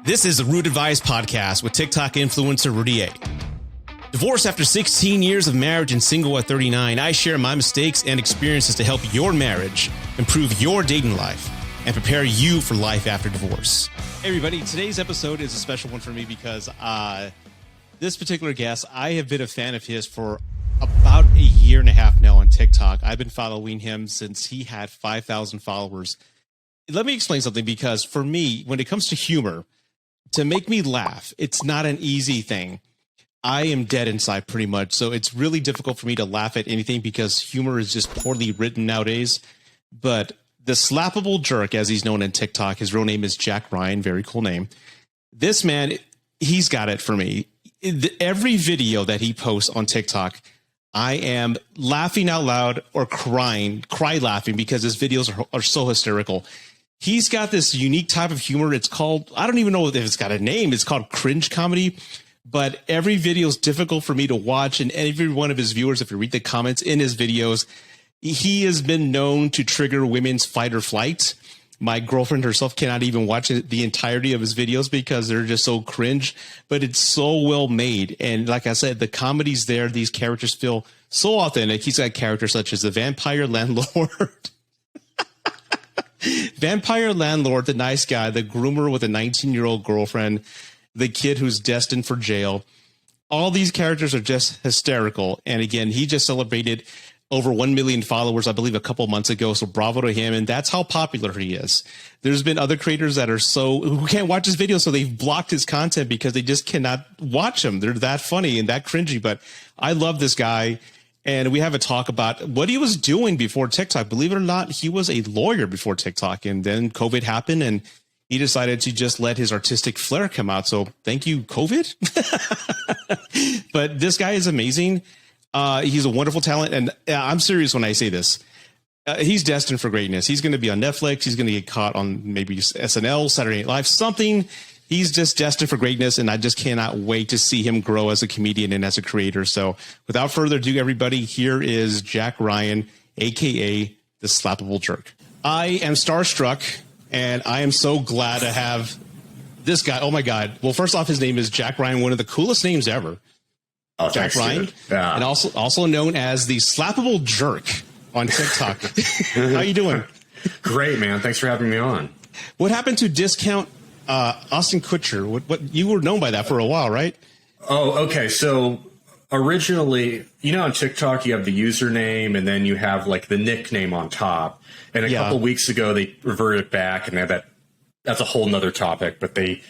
This is the Root Advice Podcast with TikTok influencer Rudy A. Divorced after 16 years of marriage and single at 39, I share my mistakes and experiences to help your marriage, improve your dating life, and prepare you for life after divorce. Hey everybody, today's episode is a special one for me because this particular guest, I have been a fan of his for about a year and a half now on TikTok. I've been following him since he had 5,000 followers. Let me explain something, because for me, when it comes to humor, to make me laugh, it's not an easy thing. I am dead inside pretty much, so it's really difficult for me to laugh at anything because humor is just poorly written nowadays. But the Slappable jerk, as he's known in TikTok, his real name is Jack Ryan, very cool name. This man, he's got it for me. Every video that he posts on TikTok, I am laughing out loud or cry laughing because his videos are so hysterical. He's got this unique type of humor. It's called, I don't even know if it's got a name. It's called cringe comedy. But every video is difficult for me to watch. And every one of his viewers, if you read the comments in his videos, he has been known to trigger women's fight or flight. My girlfriend herself cannot even watch the entirety of his videos because they're just so cringe. But it's so well made. And like I said, the comedy's there. These characters feel so authentic. He's got characters such as the vampire landlord. Vampire landlord, the nice guy, the groomer with a 19-year-old girlfriend, the kid who's destined for jail. All these characters are just hysterical. And again, he just celebrated over 1 million followers, I believe, a couple months ago. So bravo to him. And that's how popular he is. There's been other creators that are who can't watch his videos, so they've blocked his content because they just cannot watch him. They're that funny and that cringy. But I love this guy. And we have a talk about what he was doing before TikTok. Believe it or not, he was a lawyer before TikTok. And then COVID happened and he decided to just let his artistic flair come out. So thank you, COVID. But this guy is amazing. He's a wonderful talent. And I'm serious when I say this. He's destined for greatness. He's going to be on Netflix. He's going to get caught on maybe SNL, Saturday Night Live, something. He's just destined for greatness, and I just cannot wait to see him grow as a comedian and as a creator. So without further ado, everybody, here is Jack Ryan, a.k.a. the Slappable Jerk. I am starstruck, and I am so glad to have this guy. Oh, my God. Well, first off, his name is Jack Ryan, one of the coolest names ever. Oh, Jack Ryan, yeah. And also known as the Slappable Jerk on TikTok. How you doing? Great, man. Thanks for having me on. What happened to discount Austin Kutcher? What you were known by that for a while, right? Oh, okay. So originally, on TikTok, you have the username and then you have like the nickname on top. And a couple weeks ago, they reverted back, and that's a whole nother topic, but they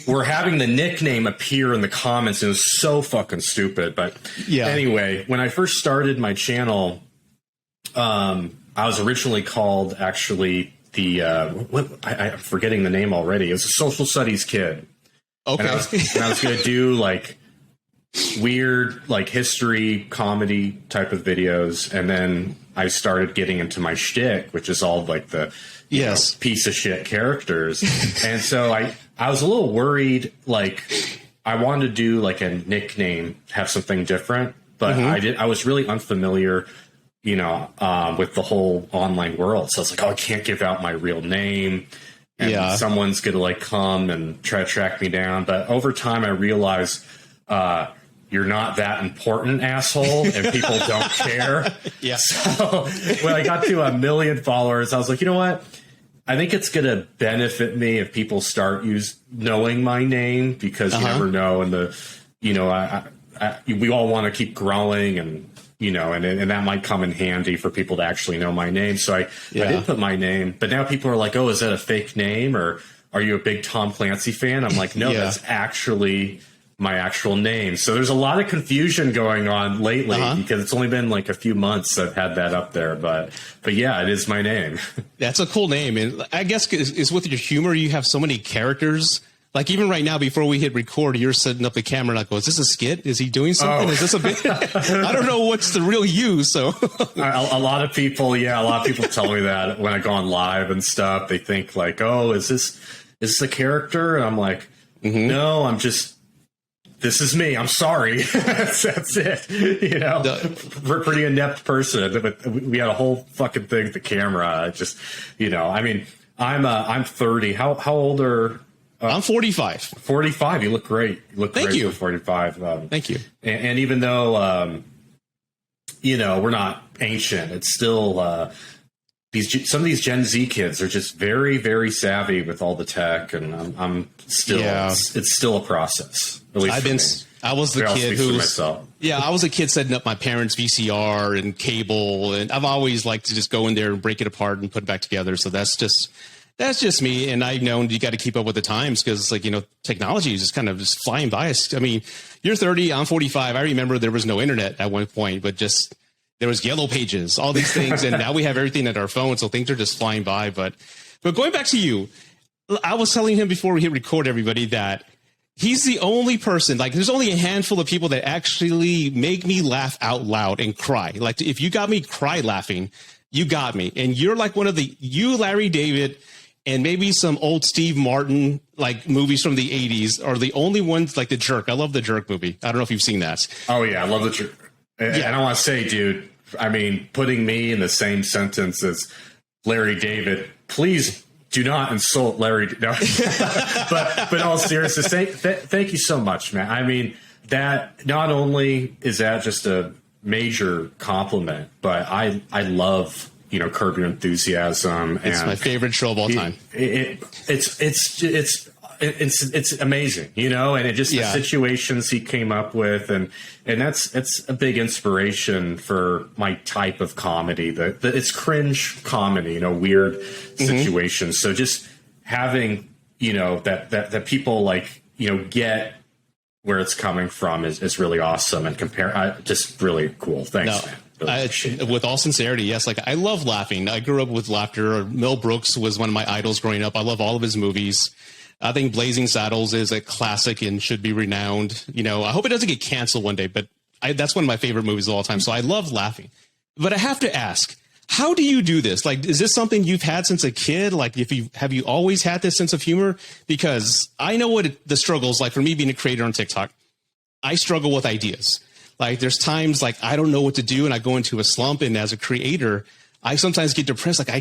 were having the nickname appear in the comments. And it was so fucking stupid. But anyway, when I first started my channel, I was originally called actually I'm forgetting the name already. It was a social studies kid. Okay. And I was going to do like weird, like history, comedy type of videos. And then I started getting into my shtick, which is all like the piece of shit characters. And so I was a little worried, like I wanted to do like a nickname, have something different, but I was really unfamiliar with the whole online world. So I was like, I can't give out my real name. And someone's going to like come and try to track me down. But over time, I realized you're not that important, asshole, and people don't care. So when I got to 1 million followers, I was like, you know what? I think it's going to benefit me if people start knowing my name, because you never know. And we all want to keep growing, and and that might come in handy for people to actually know my name. So I did put my name, but now people are like, oh, is that a fake name? Or are you a big Tom Clancy fan? I'm like, no, that's actually my actual name. So there's a lot of confusion going on lately because it's only been like a few months I've had that up there. But yeah, it is my name. That's a cool name. And I guess it's with your humor, you have so many characters. Like even right now, before we hit record, you're setting up the camera and I go, is this a skit? Is he doing something? Is this a bit? I don't know what's the real you. So a lot of people tell me that when I go on live and stuff. They think like, oh, is this a character? And I'm like, no, this is me. I'm sorry. That's it. We're a pretty inept person, but we had a whole fucking thing with the camera. I'm 30. How old are I'm 45. 45. You look great. You look Thank great you. for 45. Thank you. And even though, we're not ancient, it's still some of these Gen Z kids are just very, very savvy with all the tech, and I'm still it's still a process. At least I was the kid who I was a kid setting up my parents' VCR and cable, and I've always liked to just go in there and break it apart and put it back together. So that's just me. And I've known you got to keep up with the times because, technology is just kind of just flying by us. I mean, you're 30, I'm 45. I remember there was no internet at one point, but just there was yellow pages, all these things. And now we have everything at our phone. So things are just flying by. But going back to you, I was telling him before we hit record, everybody, that he's the only person, there's only a handful of people that actually make me laugh out loud and cry. Like, if you got me cry laughing, you got me. And you're like one of you, Larry David, and maybe some old Steve Martin, movies from the 80s are the only ones, like The Jerk. I love The Jerk movie. I don't know if you've seen that. Oh, yeah. I love The Jerk. And I want to say, dude, I mean, putting me in the same sentence as Larry David, please do not insult Larry. No. but all seriousness, thank you so much, man. I mean, that not only is that just a major compliment, but I love, Curb Your Enthusiasm. It's my favorite show of all time. It's amazing, and it just the situations he came up with, and it's a big inspiration for my type of comedy. It's cringe comedy, weird situations. So just having that people get where it's coming from is really awesome, and just really cool. Thanks, man. Really with all sincerity, yes. I love laughing. I grew up with laughter. Mel Brooks was one of my idols growing up. I love all of his movies. I think Blazing Saddles is a classic and should be renowned. I hope it doesn't get canceled one day, but that's one of my favorite movies of all time. So I love laughing. But I have to ask, how do you do this? Is this something you've had since a kid? Have you always had this sense of humor? Because I know what the struggle is like for me being a creator on TikTok. I struggle with ideas. There's times I don't know what to do and I go into a slump. And as a creator, I sometimes get depressed. I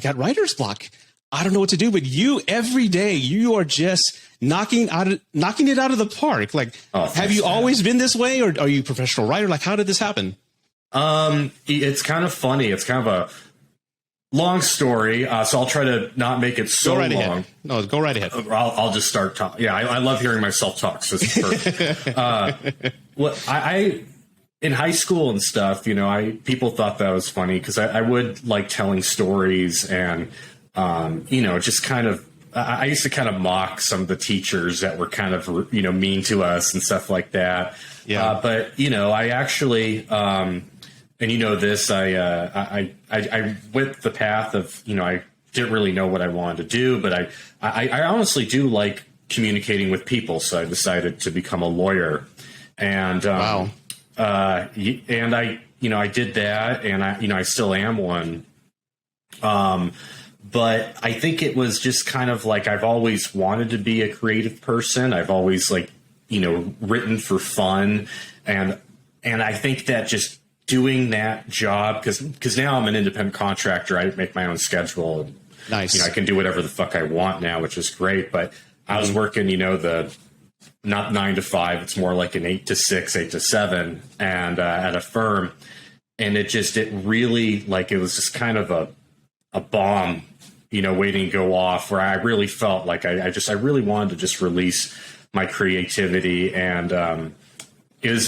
got writer's block. I don't know what to do, but you every day you are just knocking it out of the park. Have you always been this way, or are you a professional writer? How did this happen? It's kind of funny. It's kind of a long story, so I'll try to not make it so long. Ahead. No, go right ahead. I'll just start talking. Yeah, I love hearing myself talk. So it's perfect. I in high school and stuff, people thought that was funny because I would like telling stories and. Just kind of, I used to kind of mock some of the teachers that were kind of, mean to us and stuff like that. Yeah. But, I actually, and this, I went the path of, I didn't really know what I wanted to do, but I honestly do like communicating with people. So I decided to become a lawyer. And, wow. And I did that, and I still am one. But I think it was just kind of I've always wanted to be a creative person. I've always written for fun. And I think that just doing that job, because now I'm an independent contractor, I make my own schedule. And, nice. I can do whatever the fuck I want now, which is great. But I was working, the not 9 to 5. It's more like an 8 to 6, 8 to 7 and at a firm. And it really it was just kind of a bomb, waiting to go off, where I really felt like I really wanted to just release my creativity. And it was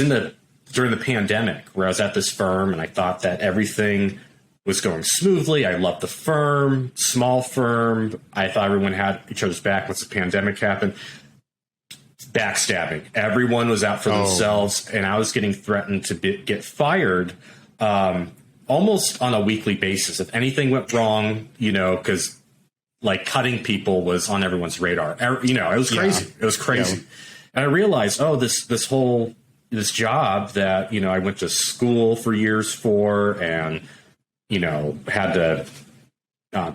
during the pandemic where I was at this firm and I thought that everything was going smoothly. I loved the firm, small firm. I thought everyone had each other's back. Once the pandemic happened, backstabbing. Everyone was out for themselves, and I was getting threatened to get fired almost on a weekly basis. If anything went wrong, because cutting people was on everyone's radar. It was crazy. Yeah. It was crazy. Yeah. And I realized, this job that, I went to school for years for, and, had to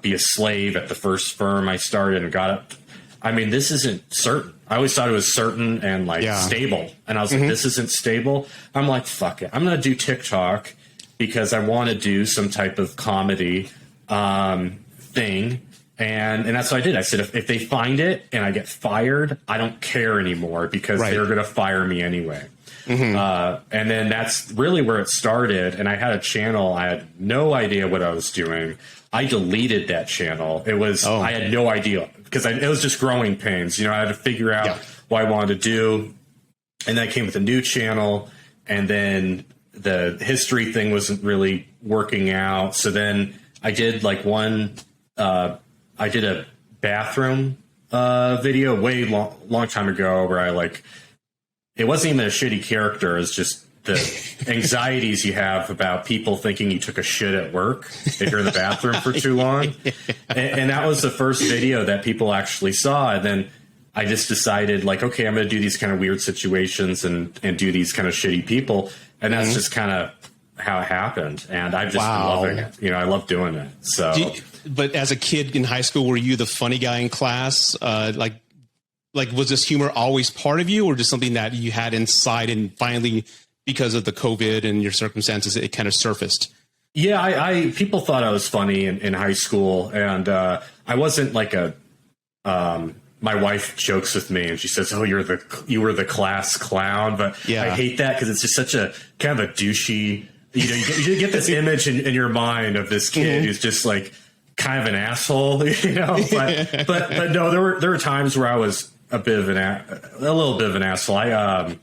be a slave at the first firm I started and got up. I mean, this isn't certain. I always thought it was certain and stable. And I was like, this isn't stable. I'm like, fuck it. I'm going to do TikTok because I want to do some type of comedy thing. And that's what I did. I said, if they find it and I get fired, I don't care anymore because they're going to fire me anyway. And then that's really where it started. And I had a channel. I had no idea what I was doing. I deleted that channel. It was, I had no idea because it was just growing pains. You know, I had to figure out what I wanted to do. And then I came with a new channel, and then the history thing wasn't really working out. So then I did like I did a bathroom video way long time ago where it wasn't even a shitty character. It's just the anxieties you have about people thinking you took a shit at work if you're in the bathroom for too long. And that was the first video that people actually saw. And then I just decided like, okay, I'm going to do these kind of weird situations and do these kind of shitty people. And that's just kind of how it happened. And I've just been loving it. You know, I love doing it. So, but as a kid in high school, were you the funny guy in class? Like, was this humor always part of you, or just something that you had inside and finally, because of the COVID and your circumstances, it kind of surfaced? Yeah, I people thought I was funny in high school, and I wasn't like my wife jokes with me and she says, "Oh, you were the class clown," but I hate that because it's just such a kind of a douchey. You know, you get this image in your mind of this kid who's just like kind of an asshole, you know. But no, there were times where I was a little bit of an asshole. And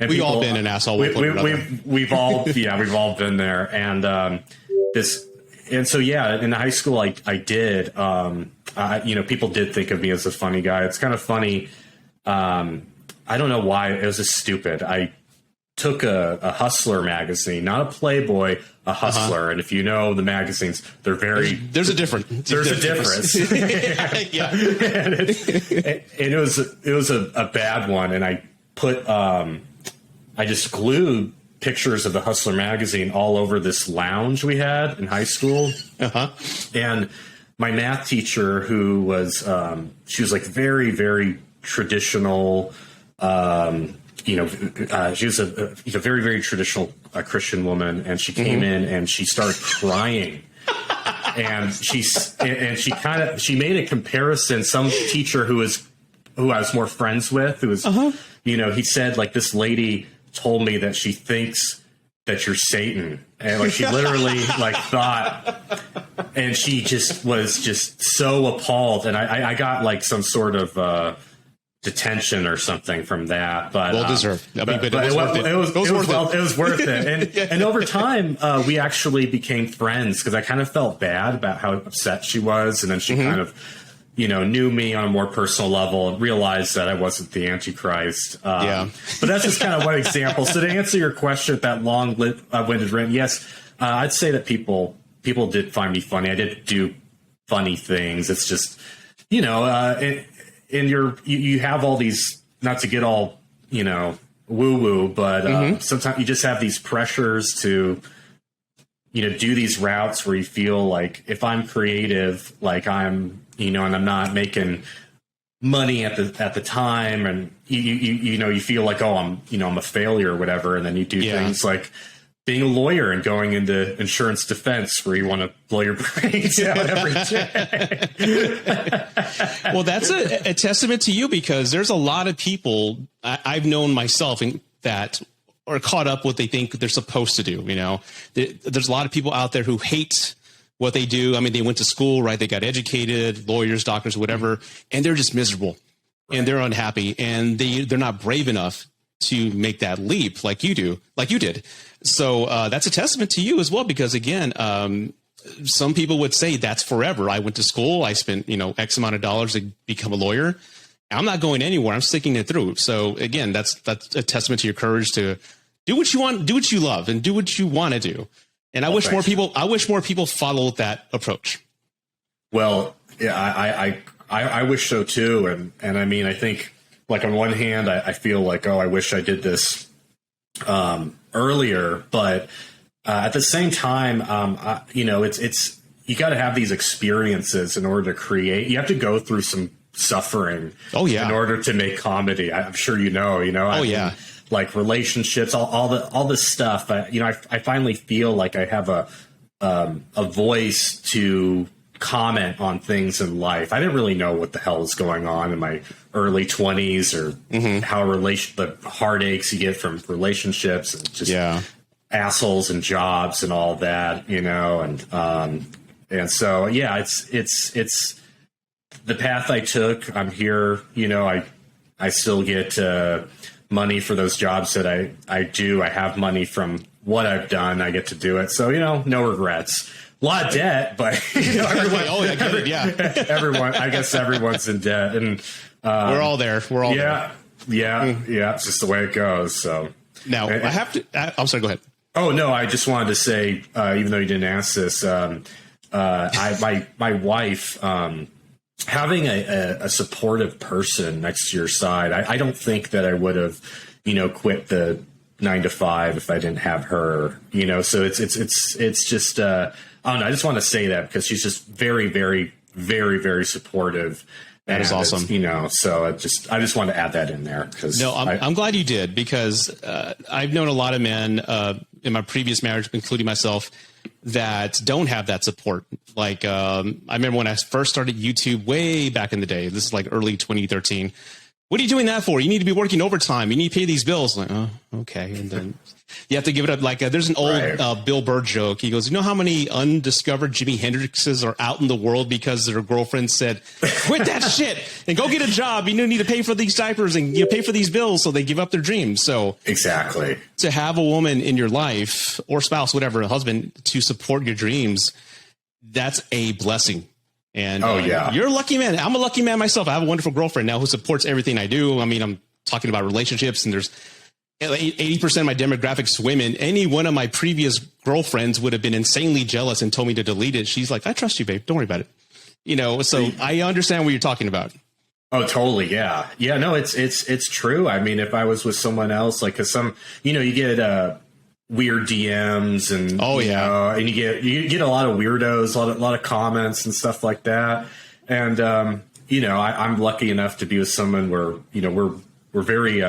we've all been an asshole. We've all been there. And in high school I did. People did think of me as a funny guy. It's kind of funny. I don't know why. It was just stupid. I took a Hustler magazine, not a Playboy, a Hustler. And if you know the magazines, they're very... There's a difference. Yeah. And it was a bad one. And I put... I just glued pictures of the Hustler magazine all over this lounge we had in high school. And my math teacher, who was... she was like very, very traditional... she was a very, very traditional Christian woman, and she came in and she started crying, and she made a comparison. Some teacher who I was more friends with, who was, he said like, this lady told me that she thinks that you're Satan, and like she literally like thought, and she just was just so appalled, and I got like some sort of detention or something from that, but well deserved. It was worth it. And over time, we actually became friends because I kind of felt bad about how upset she was, and then she kind of, knew me on a more personal level and realized that I wasn't the Antichrist. But that's just kind of one example. So to answer your question, that long-winded rant, yes, I'd say that people did find me funny. I did do funny things. It's just, and you have all these, not to get all, woo-woo, but sometimes you just have these pressures to, do these routes where you feel like if I'm creative, like I'm, and I'm not making money at the time, and you feel like, oh, I'm a failure or whatever, and then you do things like being a lawyer and going into insurance defense where you want to blow your brains out every day. Well, that's a testament to you, because there's a lot of people I've known myself that are caught up what they think they're supposed to do. There's a lot of people out there who hate what they do. I mean, they went to school, right? They got educated, lawyers, doctors, whatever, and they're just miserable and they're unhappy, and they're not brave enough to make that leap like you did. So that's a testament to you as well, because again, some people would say that's forever. I went to school, I spent, X amount of dollars to become a lawyer. I'm not going anywhere. I'm sticking it through. So again, that's a testament to your courage to do what you want, do what you love, and do what you want to do. And I wish more people follow that approach. Well, yeah, I wish so too. And I mean, I think, like, on one hand, I feel like, oh, I wish I did this earlier, but at the same time, it's you got to have these experiences in order to create. You have to go through some suffering, in order to make comedy. I'm sure like relationships, all this stuff. I finally feel like I have a voice to comment on things in life. I didn't really know what the hell is going on in my early 20s or how the heartaches you get from relationships and just assholes and jobs and all that, and so, yeah, it's the path I took. I'm here, I still get money for those jobs that I do. I have money from what I've done. I get to do it. So, no regrets. A lot of debt, but everyone, everyone, I guess everyone's in debt, and we're all there. We're all there. Yeah. It's just the way it goes. So now I have to. I'm sorry. Go ahead. Oh no, I just wanted to say, even though you didn't ask this, my wife, having a supportive person next to your side, I don't think that I would have, quit the 9 to 5 if I didn't have her. So it's just. I don't know. I just want to say that because she's just very, very, very, very supportive. That is awesome. So I just wanted to add that in there. I'm glad you did, because I've known a lot of men in my previous marriage, including myself, that don't have that support. Like I remember when I first started YouTube way back in the day. This is like early 2013. What are you doing that for? You need to be working overtime. You need to pay these bills. Like, oh, okay. And then you have to give it up. Like there's an old Bill Burr joke. He goes, you know how many undiscovered Jimi Hendrixes are out in the world because their girlfriend said, quit that shit and go get a job. You need to pay for these diapers and pay for these bills. So they give up their dreams. So exactly, to have a woman in your life or spouse, whatever, a husband, to support your dreams, that's a blessing. And you're a lucky man. I'm a lucky man myself. I have a wonderful girlfriend now who supports everything I do. I mean, I'm talking about relationships, and there's 80% of my demographics women. Any one of my previous girlfriends would have been insanely jealous and told me to delete it. She's like, I trust you, babe. Don't worry about it. So I understand what you're talking about. Oh, totally. Yeah. Yeah. No, it's true. I mean, if I was with someone else, like, cause you get, weird DMs and and you get a lot of weirdos, a lot of comments and stuff like that. And I'm lucky enough to be with someone where we're very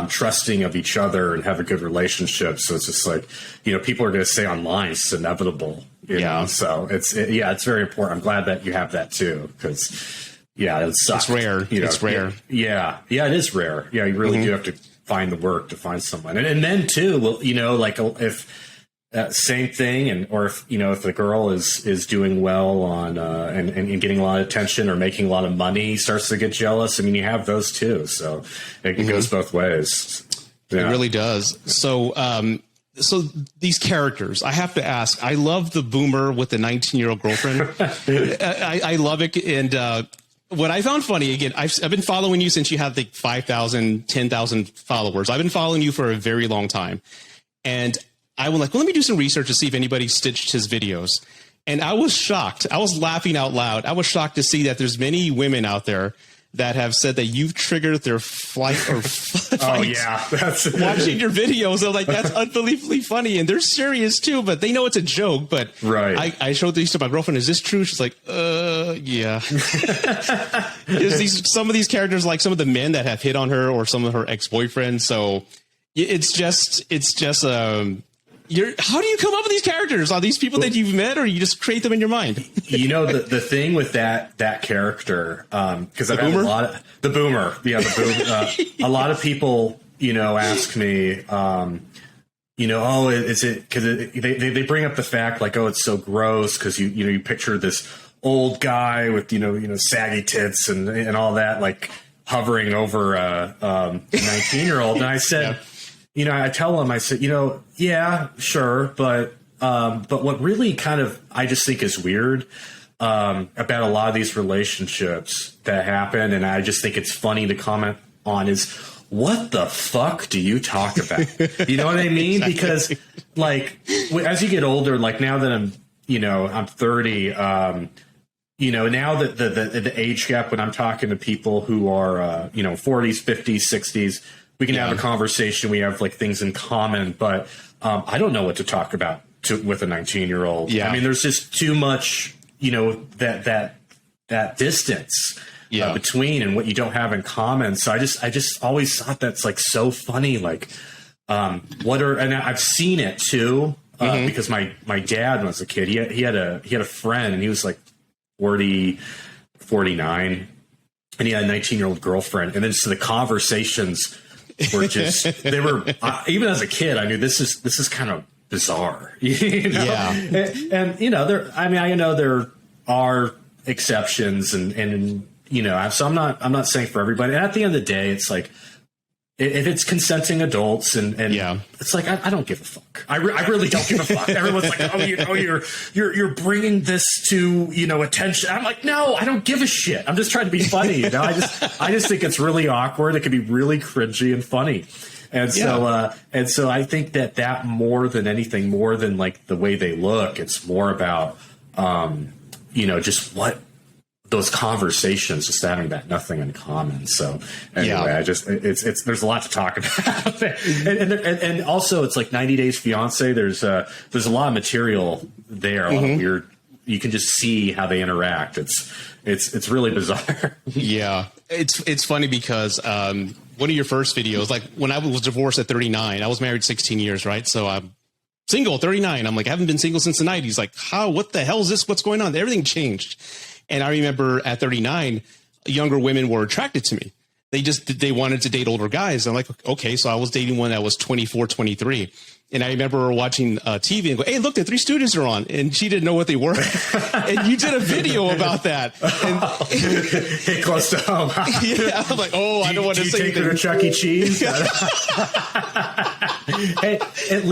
trusting of each other and have a good relationship. So it's just like people are going to say online it's inevitable. You know? So it's very important. I'm glad that you have that too, because it sucks. It's rare. It's rare. Yeah, it is rare. Yeah, you really do have to find the work to find someone. And men too, well, like if same thing. And, or if the girl is doing well on, and getting a lot of attention or making a lot of money, starts to get jealous. I mean, you have those too. So it goes both ways. Yeah. It really does. So these characters, I have to ask, I love the boomer with the 19-year-old girlfriend. I love it. And, what I found funny, again, I've been following you since you had like 5,000, 10,000 followers. I've been following you for a very long time. And I was like, well, let me do some research to see if anybody stitched his videos. And I was shocked. I was laughing out loud. I was shocked to see that there's many women out there that have said that you've triggered their flight or that's watching your videos. I'm like, that's unbelievably funny. And they're serious too, but they know it's a joke. But I showed these to my girlfriend. Is this true? She's like, yeah. Some of these characters, like some of the men that have hit on her or some of her ex-boyfriends. So it's just how do you come up with these characters? Are these people that you've met, or you just create them in your mind? The thing with that character, because I've had the boomer. Yeah, the boomer. A lot of people, ask me, oh, is it because they bring up the fact like, oh, it's so gross because you picture this old guy with saggy tits and all that, like hovering over a 19-year-old. And I said. I tell them, I said, yeah, sure. But what really kind of, I just think is weird, about a lot of these relationships that happen. And I just think it's funny to comment on is what the fuck do you talk about? You know what I mean? Exactly. Because like, as you get older, like now that I'm 30, now that the age gap when I'm talking to people who are, 40s, 50s, 60s, we can have a conversation. We have like things in common, but I don't know what to talk about with a 19-year-old. Yeah. I mean, there's just too much, that distance between and what you don't have in common. So I just always thought that's like so funny. Like, and I've seen it too. because my dad, when I was a kid, he had a friend, and he was like 49, and he had a 19-year-old girlfriend. And then so the conversations were just, they were, even as a kid, I knew this is kind of bizarre. You know? Yeah. And you know, I know there are exceptions, and you know, so I'm not saying for everybody. And at the end of the day, it's like, if it's consenting adults and it's like, I don't give a fuck. I really don't give a fuck. Everyone's like, you're bringing this to, you know, attention. I'm like, no, I don't give a shit. I'm just trying to be funny. You know, I just think it's really awkward. It can be really cringy and funny. And so I think that more than anything, more than like the way they look, it's more about, you know, just what those conversations, just having that nothing in common. So anyway, it's there's a lot to talk about. and also it's like 90 Days Fiance. There's a lot of material there. A lot of weird. You can just see how they interact. It's really bizarre. Yeah, it's funny because one of your first videos, like when I was divorced at 39, I was married 16 years, right? So I'm single, 39. I'm like, I haven't been single since the 90s. Like, how? What the hell is this? What's going on? Everything changed. And I remember at 39, younger women were attracted to me. They wanted to date older guys. I'm like, okay. So I was dating one that was 24, 23. And I remember watching TV and go, hey, look, the Three Stooges are on. And she didn't know what they were. And you did a video about that. Hit close to home. Yeah, I'm like, I don't want to say anything. Do you take her to Chuck E. Cheese? Hey, at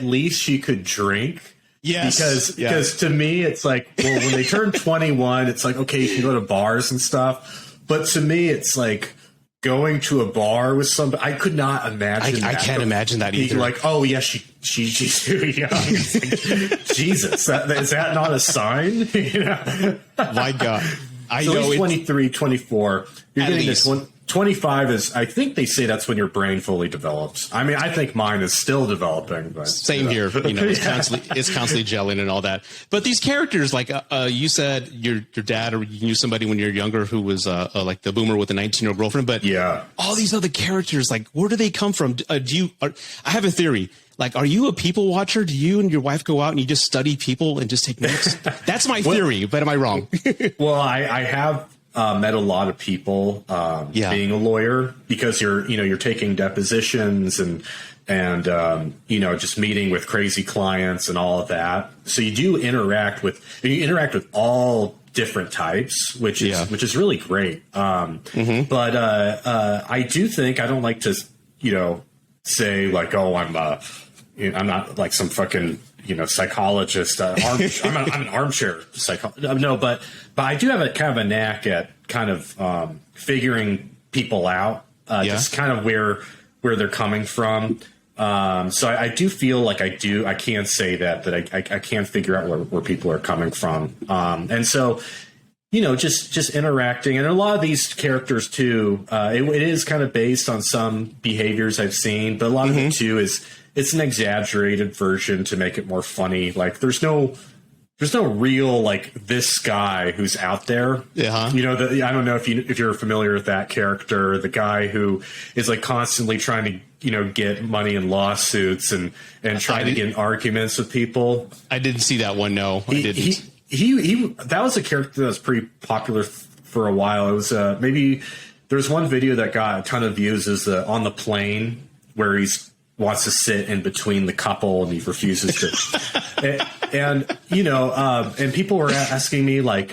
least she could drink. Yes. Because to me, it's like, well, when they turn 21, it's like, okay, you can go to bars and stuff. But to me, it's like going to a bar with somebody. I could not imagine. I can't imagine that either. Like, oh yeah, she's too young. Like, Jesus, is that not a sign? You know? My God, I so know. He's 23, 24. You're getting least. this one. 25 is, I think they say that's when your brain fully develops. I mean, I think mine is still developing. But, same here. You know, it's constantly gelling and all that. But these characters, like you said, your dad or you knew somebody when you were younger who was like the boomer with a 19-year-old girlfriend. But all these other characters, like, where do they come from? I have a theory. Like, are you a people watcher? Do you and your wife go out and you just study people and just take notes? That's my theory, but am I wrong? Well, I have met a lot of people being a lawyer, because you're taking depositions and you know, just meeting with crazy clients and all of that. So you do interact with all different types, which is really great. But I do think, I don't like to, you know, say like, oh, I'm not like some fucking, you know, psychologist. I'm an armchair psychologist. No, but I do have a kind of a knack at kind of figuring people out, just kind of where they're coming from. So I do feel like I can say that I can figure out where people are coming from. And so, you know, just interacting, and a lot of these characters too, it is kind of based on some behaviors I've seen, but a lot of it too is, it's an exaggerated version to make it more funny. Like there's no real, like, this guy who's out there. You know, I don't know if you're familiar with that character, the guy who is like constantly trying to, you know, get money in lawsuits and trying to get in arguments with people. I didn't see that one. No, I didn't. He that was a character that was pretty popular for a while. It was maybe there's one video that got a ton of views, is on the plane where he's wants to sit in between the couple and he refuses to. and you know, and people were asking me like,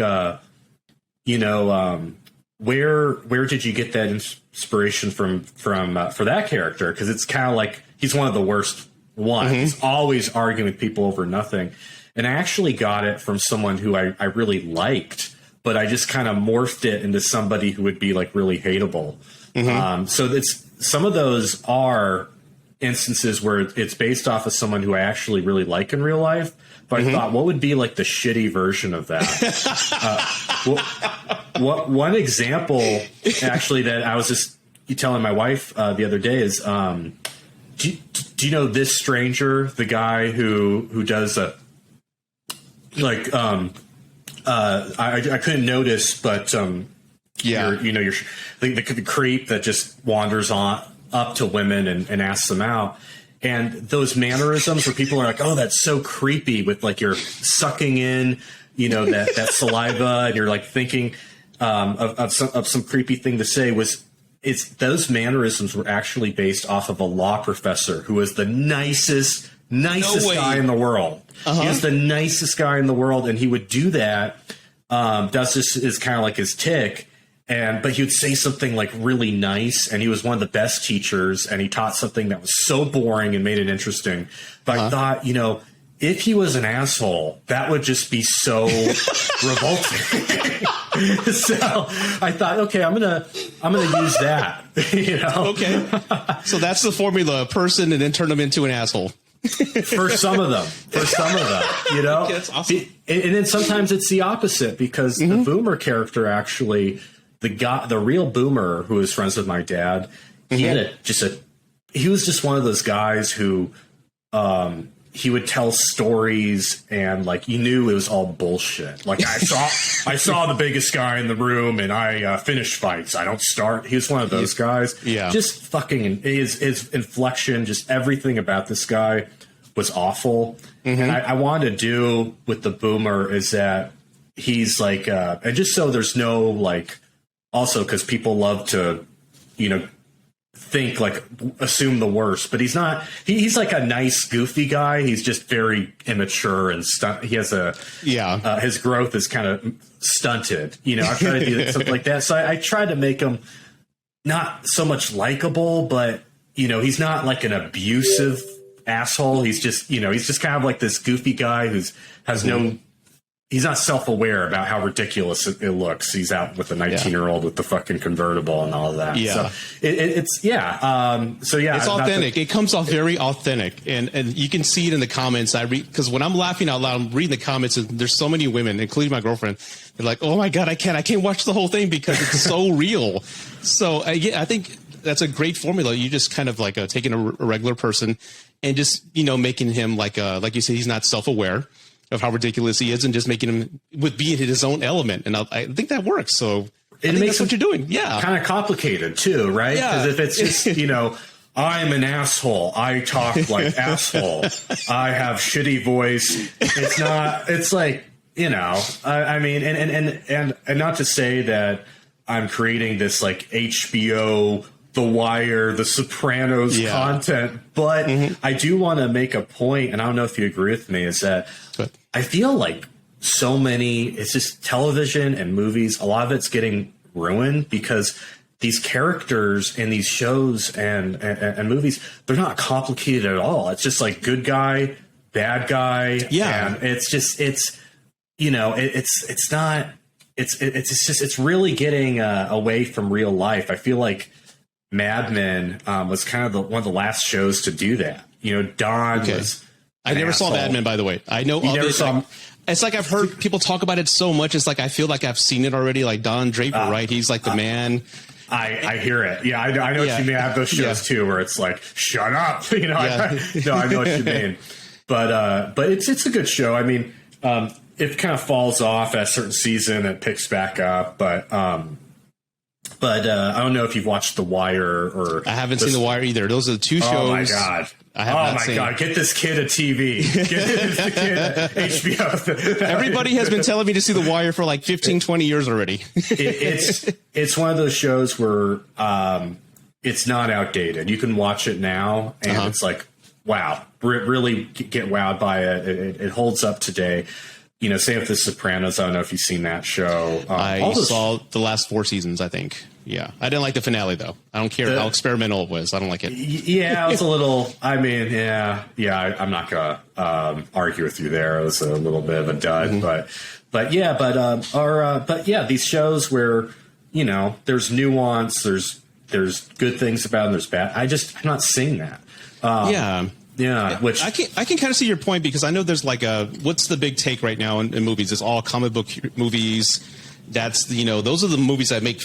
you know, where did you get that inspiration from for that character? Because it's kind of like he's one of the worst ones. He's always arguing with people over nothing. And I actually got it from someone who I really liked, but I just kind of morphed it into somebody who would be like really hateable. So it's, some of those are instances where it's based off of someone who I actually really like in real life. But I thought, what would be like the shitty version of that? One example actually that I was just telling my wife the other day is, do you know this stranger, the guy who does I couldn't notice, but you're the creep that just wanders on up to women and asks them out. And those mannerisms where people are like, oh, that's so creepy, with like you're sucking in, that saliva, and you're like thinking of some creepy thing to say, it's those mannerisms were actually based off of a law professor who was the nicest guy in the world. He was the nicest guy in the world, and he would do that. That's just is kind of like his tick. But he would say something like really nice, and he was one of the best teachers, and he taught something that was so boring and made it interesting. But I thought, if he was an asshole, that would just be so revolting. So I thought, okay, I'm gonna use that. Okay. So that's the formula: a person, and then turn them into an asshole. For some of them, That's awesome. And then sometimes it's the opposite, because the boomer character actually, the real boomer who was friends with my dad, he had he was just one of those guys who, he would tell stories, and like you knew it was all bullshit. Like I saw the biggest guy in the room, and I finish fights. I don't start. He was one of those guys. Yeah. Just fucking his inflection, just everything about this guy was awful. And I wanted to do with the boomer is that he's like, and just so there's no like, also because people love to, think like assume the worst, but he's not. He's like a nice goofy guy. He's just very immature and he has his growth is kind of stunted. I try to do something like that. So I tried to make him not so much likable, but he's not like an abusive asshole. He's just he's just kind of like this goofy guy has no. He's not self-aware about how ridiculous it looks. He's out with a 19-year-old with the fucking convertible and all of that. Yeah. So it's authentic. It comes off very authentic. And you can see it in the comments. I read, because when I'm laughing out loud, I'm reading the comments, and there's so many women, including my girlfriend. They're like, oh my God, I can't watch the whole thing because it's so real. So I think that's a great formula. You just kind of like taking a regular person and just, making him like you said, he's not self-aware of how ridiculous he is, and just making him be in his own element. And I think that works. So I think that's what you're doing. Yeah. Kind of complicated too, right? Because if it's just, I'm an asshole, I talk like asshole, I have shitty voice. It's not, it's like, I mean, and not to say that I'm creating this like HBO, The Wire, The Sopranos content, but I do want to make a point, and I don't know if you agree with me, is that I feel like it's just television and movies, a lot of it's getting ruined because these characters in these shows and movies, they're not complicated at all. It's just like good guy, bad guy. Yeah. And it's really getting away from real life. I feel like Mad Men was kind of one of the last shows to do that. Don was. I never saw Mad Men, by the way. I know. It's like I've heard people talk about it so much. It's like I feel like I've seen it already. Like Don Draper, right? He's like the man. I hear it. Yeah, I know what you mean. I have those shows too, where it's like, shut up. I know what you mean. But it's a good show. I mean, it kind of falls off at a certain season and picks back up, but I don't know if you've watched The Wire or. I haven't seen The Wire either. Those are the two shows. Oh my God. God! Get this kid a TV. Get this kid HBO. Everybody has been telling me to see The Wire for like 15, 20 years already. It's one of those shows where it's not outdated. You can watch it now, and it's like, wow, really get wowed by it. It holds up today. Same with The Sopranos. I don't know if you've seen that show. I saw the last 4 seasons, I think. Yeah. I didn't like the finale, though. I don't care how experimental it was. I don't like it. Yeah, it was a little, I'm not going to argue with you there. It was a little bit of a dud, these shows where, there's nuance, there's good things about them, there's bad. I'm not seeing that. Yeah, which I can kind of see your point, because I know there's like what's the big take right now in movies? It's all comic book movies. That's those are the movies that make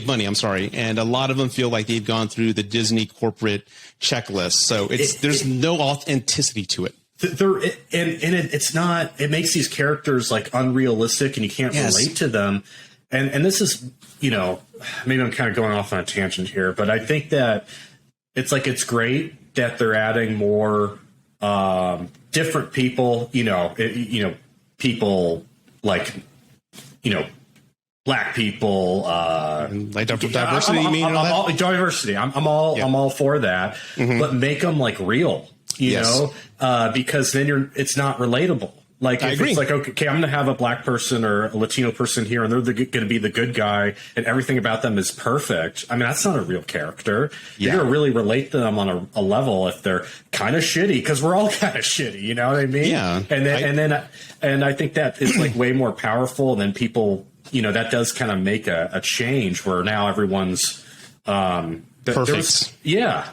money. I'm sorry, and a lot of them feel like they've gone through the Disney corporate checklist. So there's no authenticity to it. It's not. It makes these characters like unrealistic, and you can't relate to them. And this is maybe I'm kind of going off on a tangent here, but I think that it's great that they're adding more different people, people like, Black people, like diversity. Diversity. I'm all for that, but make them like real, because then it's not relatable. Like if it's like, okay, I'm going to have a Black person or a Latino person here, and they're going to be the good guy, and everything about them is perfect. I mean, that's not a real character. You're going to really relate to them on a level if they're kind of shitty, because we're all kind of shitty. You know what I mean? Yeah. And I think that is like way more powerful than people. That does kind of make a change where now everyone's perfect. Yeah.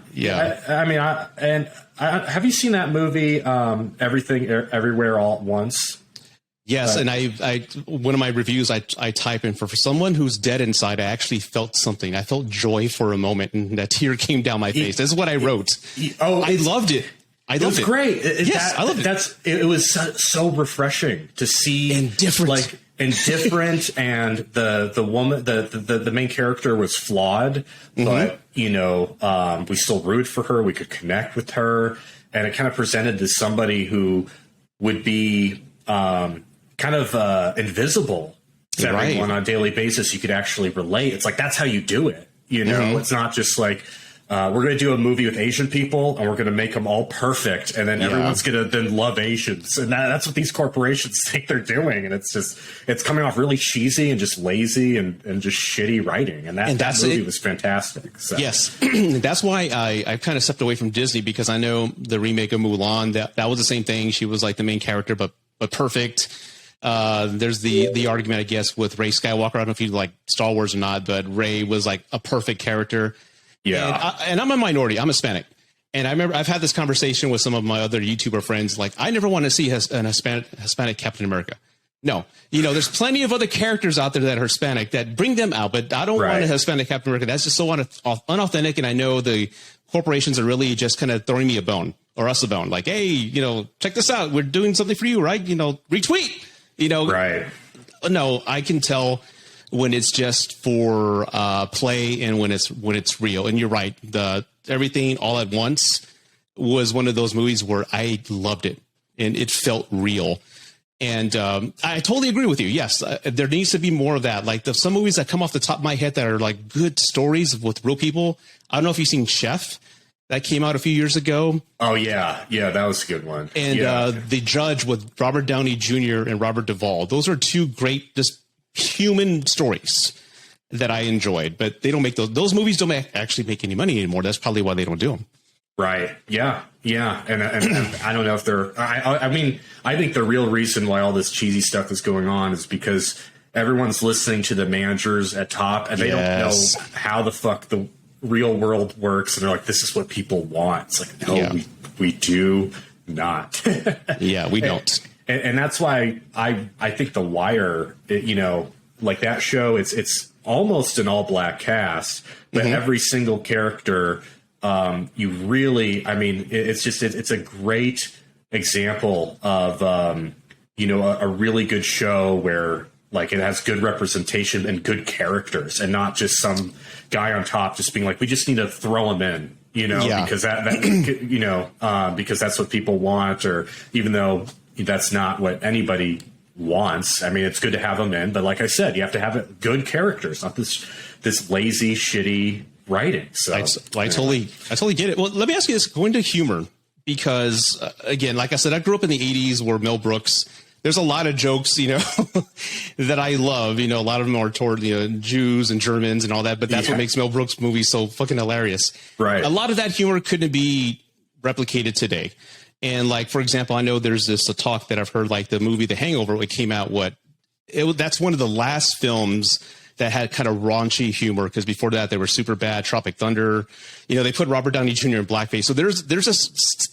Have you seen that movie, Everything Everywhere All at Once? Yes, and I one of my reviews I type in for someone who's dead inside. I actually felt something. I felt joy for a moment, and that tear came down my face. This is what I wrote. I loved it. I loved it. Great. I loved it. It was so refreshing to see, and different. And the woman, the main character was flawed, but we still rooted for her. We could connect with her, and it kind of presented as somebody who would be kind of invisible to everyone on a daily basis. You could actually relate. It's like that's how you do it. It's not just like we're going to do a movie with Asian people and we're going to make them all perfect, and then everyone's going to then love Asians, and that's what these corporations think they're doing, and it's coming off really cheesy and just lazy and just shitty writing, and that movie was fantastic. So. Yes, that's why I kind of stepped away from Disney, because I know the remake of Mulan, that was the same thing. She was like the main character, but perfect. There's the argument, I guess, with Rey Skywalker. I don't know if you like Star Wars or not, but Rey was like a perfect character. Yeah. And I'm a minority. I'm Hispanic. And I remember I've had this conversation with some of my other YouTuber friends. Like, I never want to see an Hispanic Captain America. No, there's plenty of other characters out there that are Hispanic that bring them out, but I don't want a Hispanic Captain America. That's just so unauthentic. And I know the corporations are really just kind of throwing me a bone, or us a bone. Like, hey, check this out. We're doing something for you, right? Retweet, Right. No, I can tell when it's just for play and when it's real. And you're right. The Everything All at Once was one of those movies where I loved it and it felt real. And I totally agree with you. Yes, there needs to be more of that. Like some movies that come off the top of my head that are like good stories with real people. I don't know if you've seen Chef. That came out a few years ago. Oh, yeah. Yeah, that was a good one. And The Judge with Robert Downey Jr. and Robert Duvall. Those are two great just human stories that I enjoyed. But they don't make those movies don't actually make any money anymore. That's probably why they don't do them. Right. Yeah. Yeah. And I don't know if they're I mean, I think the real reason why all this cheesy stuff is going on is because everyone's listening to the managers at top and they don't know how the fuck the real world works, and they're like, this is what people want. It's like, no, we do not. Yeah, we don't. And that's why I think The Wire, like that show, it's almost an all black cast, but every single character, you really, I mean, it's a great example of, a really good show where like it has good representation and good characters, and not just some guy on top just being like, we just need to throw him in, because because that's what people want, or even though that's not what anybody wants. I mean, it's good to have them in, but like I said, you have to have good characters, not this lazy, shitty writing. So I totally get it. Well, let me ask you this, going to humor, because again, like I said, I grew up in the 80s where Mel Brooks, there's a lot of jokes, that I love. A lot of them are toward, Jews and Germans and all that. But that's what makes Mel Brooks movies so fucking hilarious. Right. A lot of that humor couldn't be replicated today. And like, for example, I know there's a talk that I've heard, like the movie The Hangover, it came out, that's one of the last films that had kind of raunchy humor, because before that they were super bad. Tropic Thunder, they put Robert Downey Jr. in blackface. So there's this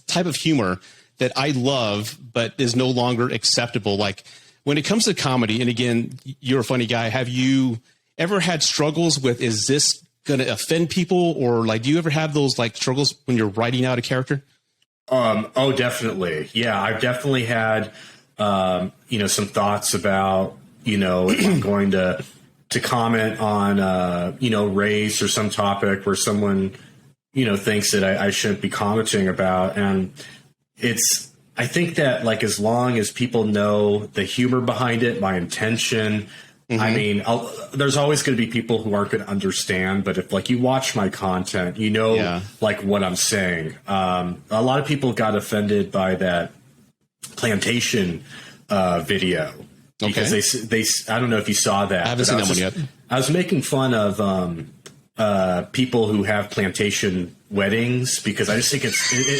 type of humor that I love, but is no longer acceptable. Like when it comes to comedy, and again, you're a funny guy. Have you ever had struggles with, is this going to offend people? Or like, do you ever have those like struggles when you're writing out a character? Oh, definitely. Yeah. I've definitely had, some thoughts about, if I'm going to comment on, race or some topic where someone, things that I shouldn't be commenting about. And I think that like, as long as people know the humor behind it, my intention, I mean, there's always going to be people who aren't going to understand, but if like you watch my content, like what I'm saying. A lot of people got offended by that Plantation video because they I don't know if you saw that. I haven't seen that one yet. I was making fun of people who have plantation weddings because I just think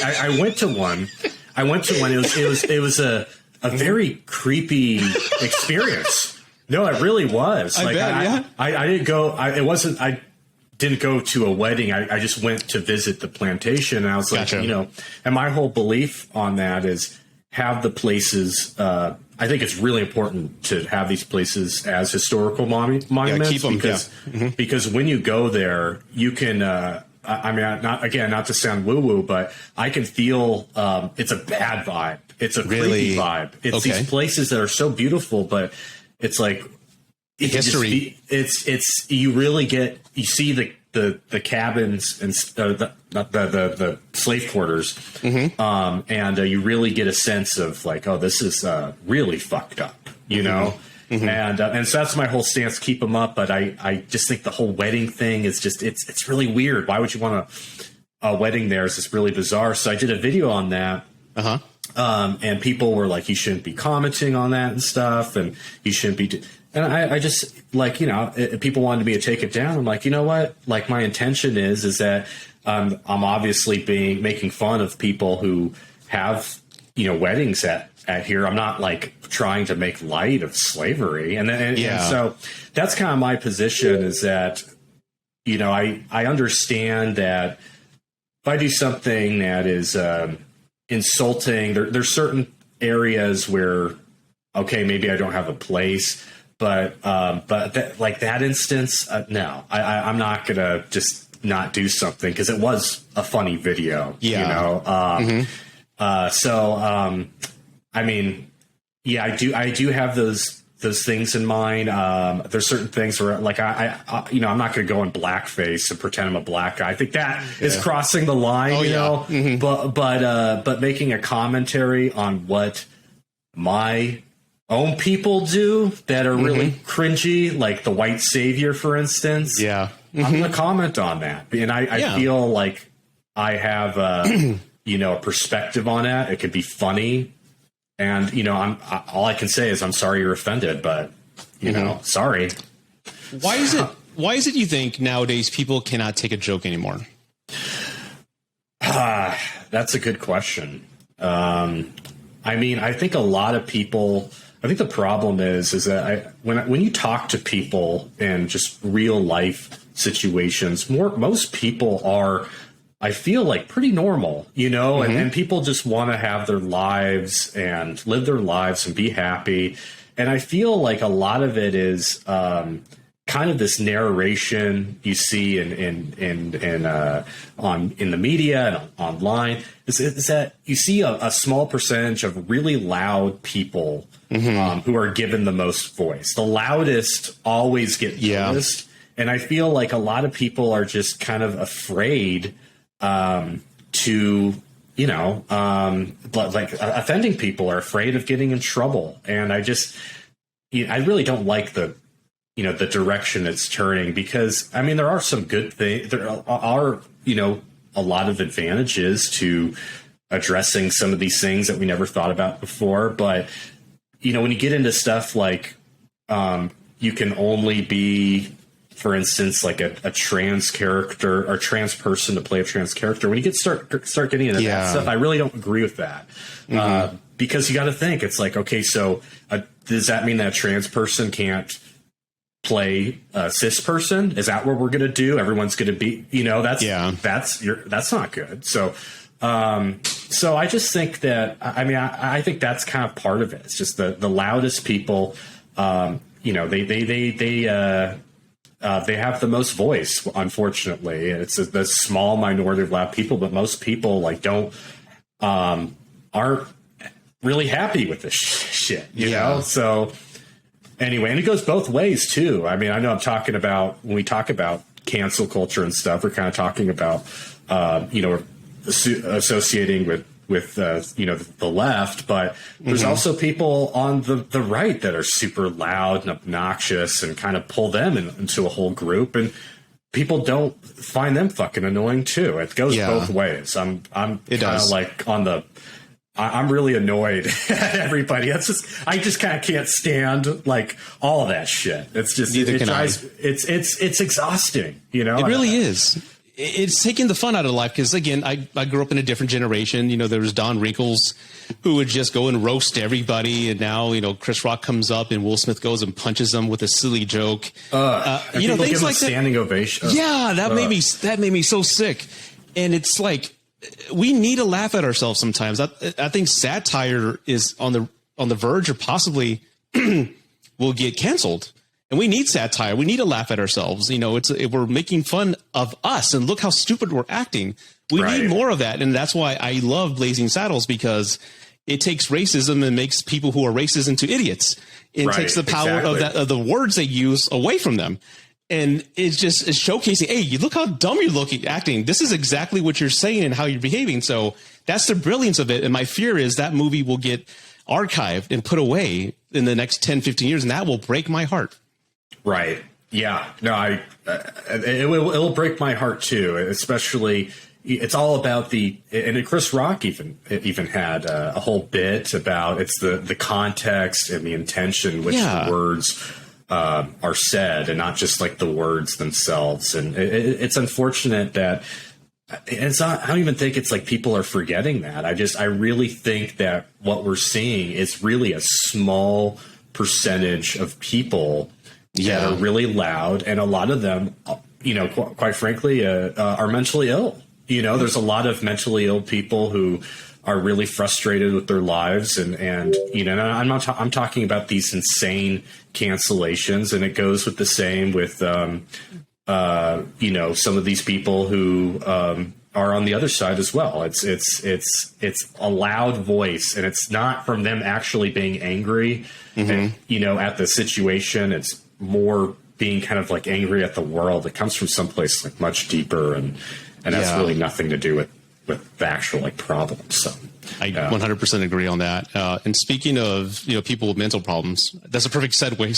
I went to one. It was a very creepy experience. No, it really was. I didn't go. I didn't go to a wedding. I just went to visit the plantation, and I was like, and my whole belief on that is have the places. I think it's really important to have these places as historical monuments keep them, because when you go there, you can. I mean, not to sound woo woo, but I can feel it's a bad vibe. It's a creepy vibe. It's these places that are so beautiful, but it's like history. You really you see the cabins and the slave quarters, and you really get a sense of like, oh, this is really fucked up, know. And so that's my whole stance. Keep them up, but I just think the whole wedding thing is just it's really weird. Why would you want a wedding there? It's just really bizarre. So I did a video on that. And people were like, you shouldn't be commenting on that and stuff, and you shouldn't be. And I just like, people wanted me to take it down. I'm like, you know what? Like, my intention is that I'm obviously making fun of people who have, weddings at here. I'm not like trying to make light of slavery. And so that's kind of my position is that, I understand that if I do something that is insulting, there's certain areas where, okay, maybe I don't have a place. But like that instance, no, I'm not going to just not do something because it was a funny video, I mean, I do have those things in mind. There's certain things where like, I'm not going to go in blackface and pretend I'm a black guy. I think that is crossing the line, but making a commentary on what my own people do that are really cringy, like the white savior, for instance. I'm going to comment on that. And I feel like I have, a perspective on that. It could be funny. And, all I can say is I'm sorry you're offended, but, sorry. Why is it you think nowadays people cannot take a joke anymore? That's a good question. I mean, I think a lot of people... I think the problem is that when you talk to people in just real life situations, most people are, I feel like, pretty normal, and people just want to have their lives and live their lives and be happy. And I feel like a lot of it is kind of this narration you see in the media and online is that you see a small percentage of really loud people who are given the most voice. The loudest always get noticed. And I feel like a lot of people are just kind of afraid to, like offending people, are afraid of getting in trouble. And I really don't like the direction it's turning, because I mean, there are some good things. There are, a lot of advantages to addressing some of these things that we never thought about before. But, when you get into stuff like, you can only be, for instance, like a trans character or trans person to play a trans character. When you start getting into that stuff, I really don't agree with that. Because you got to think, it's like, okay, so does that mean that a trans person can't play a cis person? Is that what we're going to do? Everyone's going to be, that's not good. So I just think that, I mean, I think that's kind of part of it. It's just the loudest people, they have the most voice, unfortunately. It's the small minority of loud people, but most people aren't really happy with this shit, you know? So anyway, and it goes both ways too. I mean, I know I'm talking about, when we talk about cancel culture and stuff. We're kind of talking about, associating with the left, but there's also people on the right that are super loud and obnoxious and kind of pull them into a whole group, and people don't find them fucking annoying too. It goes both ways. I'm kind of like I'm really annoyed at everybody. I just kind of can't stand like all of that shit. It's just it's exhausting, you know. It really is. It's taking the fun out of life because, again, I grew up in a different generation. You know, there was Don Rickles who would just go and roast everybody. And now, you know, Chris Rock comes up and Will Smith goes and punches him with a silly joke. Things like that. Standing ovation. Yeah, that made me so sick. And it's like, we need to laugh at ourselves sometimes. I think satire is on the verge or possibly will get canceled. And we need satire. We need to laugh at ourselves. You know, we're making fun of us and look how stupid we're acting. We need more of that. And that's why I love Blazing Saddles, because it takes racism and makes people who are racist into idiots. It takes the power of the words they use away from them. And it's showcasing, hey, you look how dumb you're acting. This is exactly what you're saying and how you're behaving. So that's the brilliance of it. And my fear is that movie will get archived and put away in the next 10, 15 years. And that will break my heart. Right. Yeah. No, it'll break my heart too. Especially, it's all about and Chris Rock even had a whole bit about it's the context and the intention which the words are said, and not just like the words themselves. And it's unfortunate that it's not. I don't even think it's like people are forgetting that. I really think that what we're seeing is really a small percentage of people that are really loud, and a lot of them, you know, quite frankly, are mentally ill. You know, there's a lot of mentally ill people who are really frustrated with their lives, and you know, I'm talking about these insane cancellations, and it goes with the same with you know, some of these people who are on the other side as well. It's a loud voice, and it's not from them actually being angry, and, you know, at the situation. It's more being kind of like angry at the world. It comes from someplace like much deeper, and that's really nothing to do with the actual like problems. So I 100% agree on that. And speaking of, you know, people with mental problems, that's a perfect segue.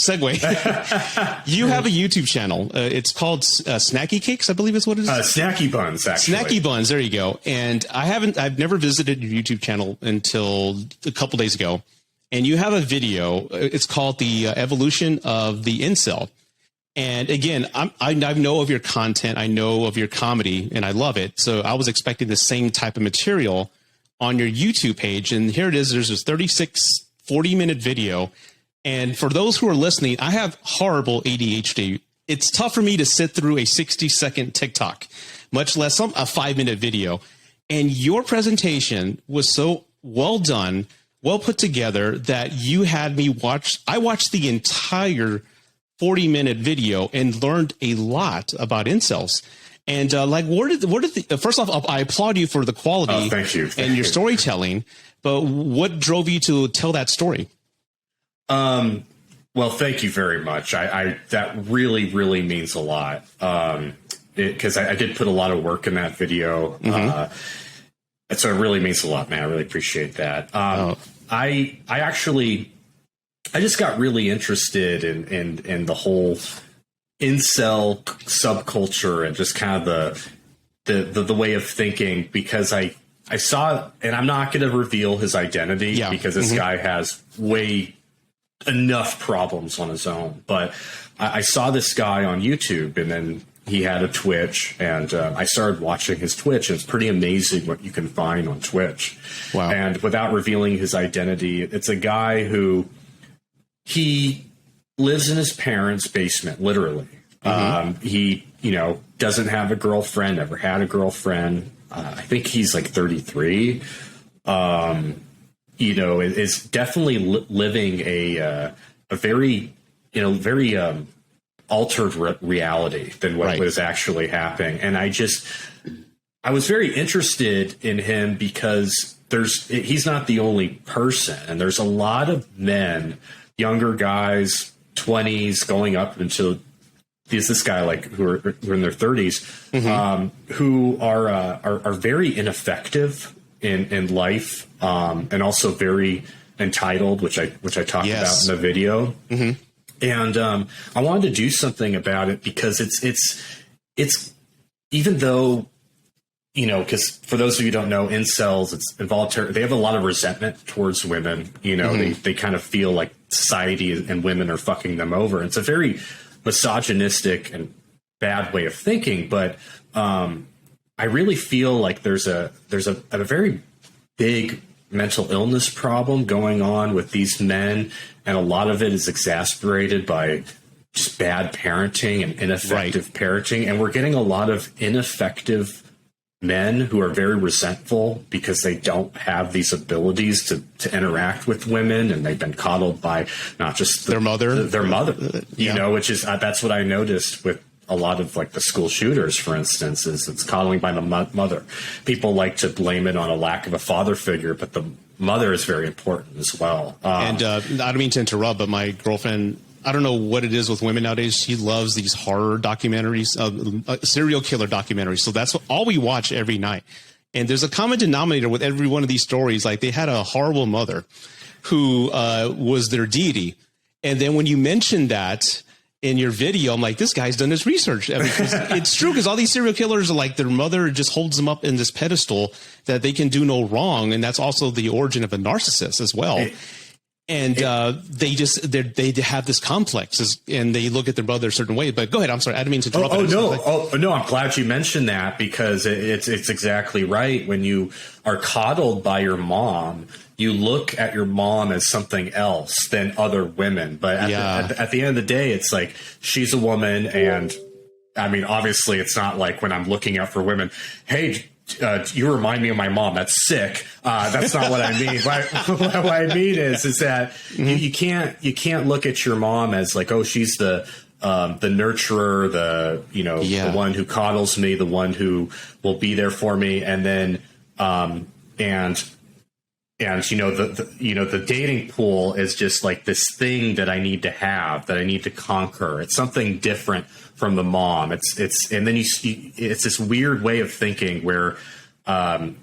You have a YouTube channel. It's called Snacky Cakes, I believe is what it is. Snacky Buns, actually. Snacky Buns. There you go. And I've never visited your YouTube channel until a couple days ago. And you have a video. It's called The Evolution of the Incel. And again, I know of your content. I know of your comedy, and I love it. So I was expecting the same type of material on your YouTube page. And here it is. There's this 40-minute video. And for those who are listening, I have horrible ADHD. It's tough for me to sit through a 60-second TikTok, much less a 5-minute video. And your presentation was so well done, well put together, that you had me I watched the entire 40-minute video and learned a lot about incels. And first off, I applaud you for the quality thank you. and your storytelling, but what drove you to tell that story? Well, thank you very much. That really, really means a lot. Because I did put a lot of work in that video. So it really means a lot, man. I really appreciate that. I just got really interested in the whole incel subculture and just kind of the way of thinking, because I saw, and I'm not going to reveal his identity because this guy has enough problems on his own. But I saw this guy on YouTube, and then he had a Twitch, and I started watching his Twitch, and it's pretty amazing what you can find on Twitch. Wow. And without revealing his identity, it's a guy who he lives in his parents' basement, literally. He, you know, doesn't have a girlfriend, never had a girlfriend. I think he's like 33. You know, is definitely living a very, you know, very altered reality than what was actually happening. And I was very interested in him because he's not the only person, and there's a lot of men, younger guys, 20s, going up into this guy like who are in their 30s, who are very ineffective in life, and also very entitled, which I talked about in the video. And I wanted to do something about it because it's even though, you know, because for those of you who don't know, incels, it's involuntary. They have a lot of resentment towards women. You know, they kind of feel like society and women are fucking them over. It's a very misogynistic and bad way of thinking. But I really feel like there's a very big mental illness problem going on with these men. And a lot of it is exasperated by just bad parenting and ineffective parenting. And we're getting a lot of ineffective men who are very resentful because they don't have these abilities to interact with women, and they've been coddled by not just their mother, you know, which is, that's what I noticed with a lot of like the school shooters, for instance, is it's coddling by the mother. People like to blame it on a lack of a father figure, but the mother is very important as well. And I don't mean to interrupt, but my girlfriend, I don't know what it is with women nowadays. She loves these horror documentaries, serial killer documentaries. So that's all we watch every night. And there's a common denominator with every one of these stories. Like they had a horrible mother who was their deity. And then when you mention that in your video, I'm like, this guy's done his research. I mean, it's true, because all these serial killers are like, their mother just holds them up in this pedestal that they can do no wrong. And that's also the origin of a narcissist as well. And they have this complex, and they look at their brother a certain way. But go ahead. I'm sorry. I didn't mean to interrupt. No. I'm glad you mentioned that, because it's exactly right. When you are coddled by your mom, you look at your mom as something else than other women. But at the end of the day, it's like, she's a woman. And I mean, obviously, it's not like when I'm looking out for women, hey, you remind me of my mom. That's sick. That's not what I mean. What I mean is that you can't look at your mom as like, oh, she's the nurturer, the one who coddles me, the one who will be there for me, and then the dating pool is just like this thing that I need to have, that I need to conquer. It's something different from the mom. It's this weird way of thinking where, and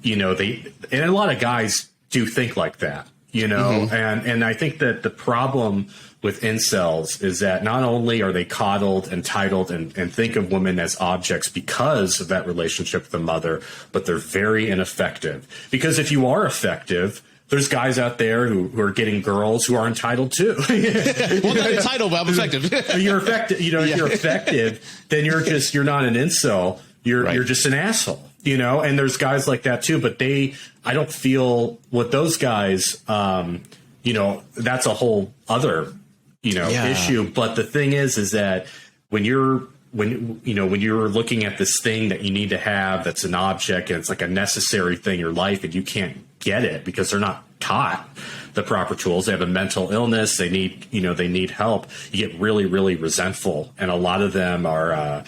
a lot of guys do think like that, and I think that the problem with incels is that not only are they coddled, entitled, and think of women as objects because of that relationship with the mother, but they're very ineffective. Because if you are effective, there's guys out there who are getting girls who are entitled too. Well, not entitled, but I'm effective. You're effective. If you're effective, then you're not an incel. You're just an asshole. And there's guys like that too. But I don't feel with those guys. That's a whole other issue. But the thing is that when you're looking at this thing that you need to have, that's an object, and it's like a necessary thing in your life, and you can't get it because they're not taught the proper tools. They have a mental illness. They need help. You get really, really resentful. And a lot of them are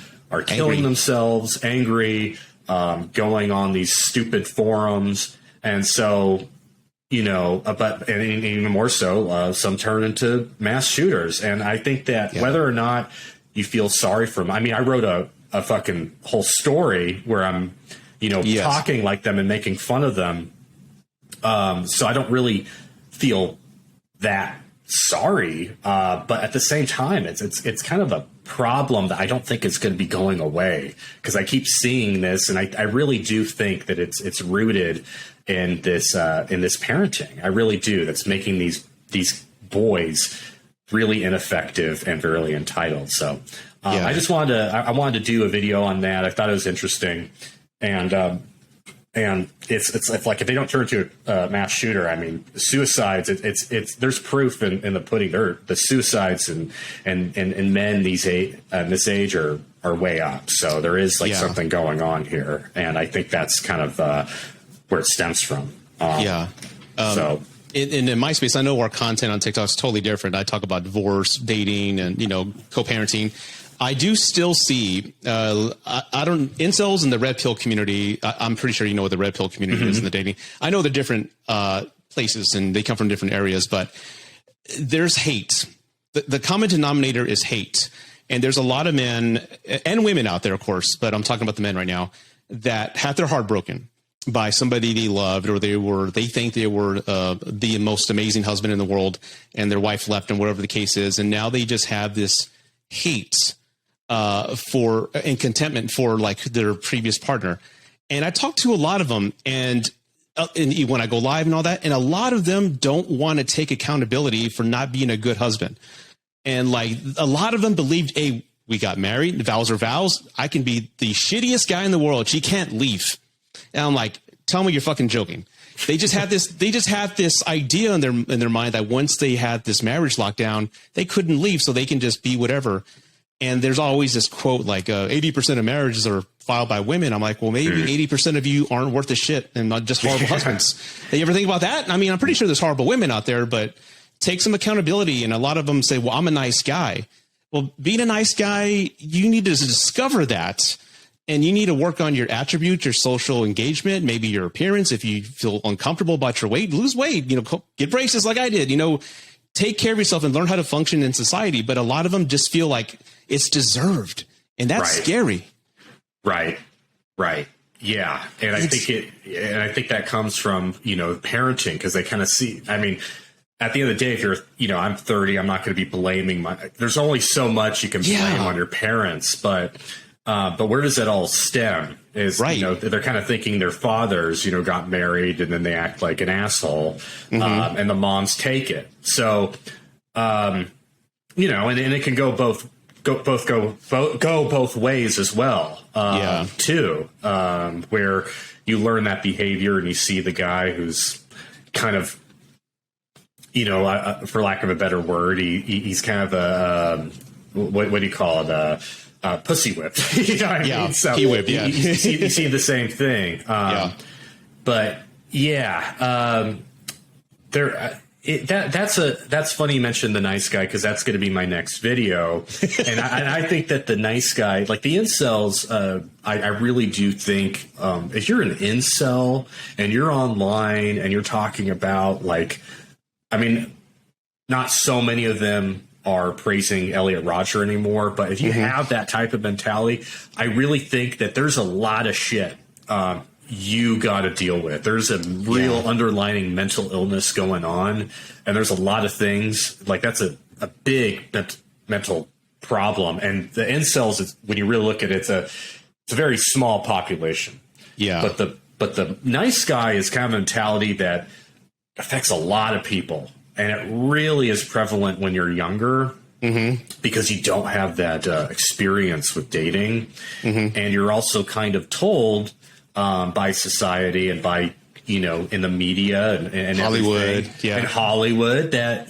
killing themselves, angry, going on these stupid forums. And so, and even more so, some turn into mass shooters. And I think that whether or not you feel sorry for them, I mean, I wrote a fucking whole story where I'm, talking like them and making fun of them. So I don't really feel that sorry. But at the same time, it's kind of a problem that I don't think is going to be going away, because I keep seeing this, and I really do think that it's rooted in this parenting. I really do. That's making these boys really ineffective and really entitled. So I just wanted to do a video on that. I thought it was interesting, and it's like if they don't turn into a mass shooter, I mean, suicides. It's there's proof in the pudding. The suicides and men this age are way up. So there is something going on here, and I think that's kind of where it stems from. So. In my space, I know our content on TikTok is totally different. I talk about divorce, dating, and co-parenting. I do still see incels in the red pill community. I'm pretty sure you know what the red pill community is in the dating. I know they're different places and they come from different areas, but there's hate. The common denominator is hate. And there's a lot of men and women out there, of course, but I'm talking about the men right now that had their heart broken by somebody they loved, or they think they were the most amazing husband in the world, and their wife left them, whatever the case is. And now they just have this hate and contentment for like their previous partner. And I talked to a lot of them, and when I go live and all that, and a lot of them don't want to take accountability for not being a good husband. And like a lot of them believed, hey, we got married, vows are vows. I can be the shittiest guy in the world. She can't leave. And I'm like, tell me you're fucking joking. They just had this idea in their mind that once they had this marriage lockdown, they couldn't leave, so they can just be whatever. And there's always this quote like 80% of marriages are filed by women. I'm like, well, maybe 80% of you aren't worth a shit and not just horrible husbands. You ever think about that? I mean, I'm pretty sure there's horrible women out there, but take some accountability. And a lot of them say, well, I'm a nice guy. Well, being a nice guy, you need to discover that. And you need to work on your attributes, your social engagement, maybe your appearance. If you feel uncomfortable about your weight, lose weight, get braces like I did, take care of yourself and learn how to function in society. But a lot of them just feel like it's deserved. And that's scary. Right. Yeah. And I think that comes from, parenting, because they kind of see, I mean, at the end of the day, if you're, I'm 30, I'm not going to be blaming there's only so much you can blame on your parents, but where does that all stem is, they're kind of thinking their fathers, got married and then they act like an asshole, and the moms take it. So, and it can go both ways as well, too, where you learn that behavior and you see the guy who's kind of, for lack of a better word, he's kind of a, what do you call it? Pussy whip. You know what I mean? So he whip, yeah. you see the same thing. But that's funny you mentioned the nice guy, because that's going to be my next video. And I think that the nice guy, like the incels, I really do think if you're an incel and you're online and you're talking about not so many of them are praising Elliot Rodger anymore, but if you have that type of mentality, I really think that there's a lot of shit you got to deal with. There's a real underlying mental illness going on, and there's a lot of things like that's a big mental problem. And the incels, when you really look at it, it's a very small population. Yeah, but the nice guy is kind of a mentality that affects a lot of people. And it really is prevalent when you're younger, because you don't have that experience with dating. And you're also kind of told by society and by, in the media and Hollywood, and Hollywood that,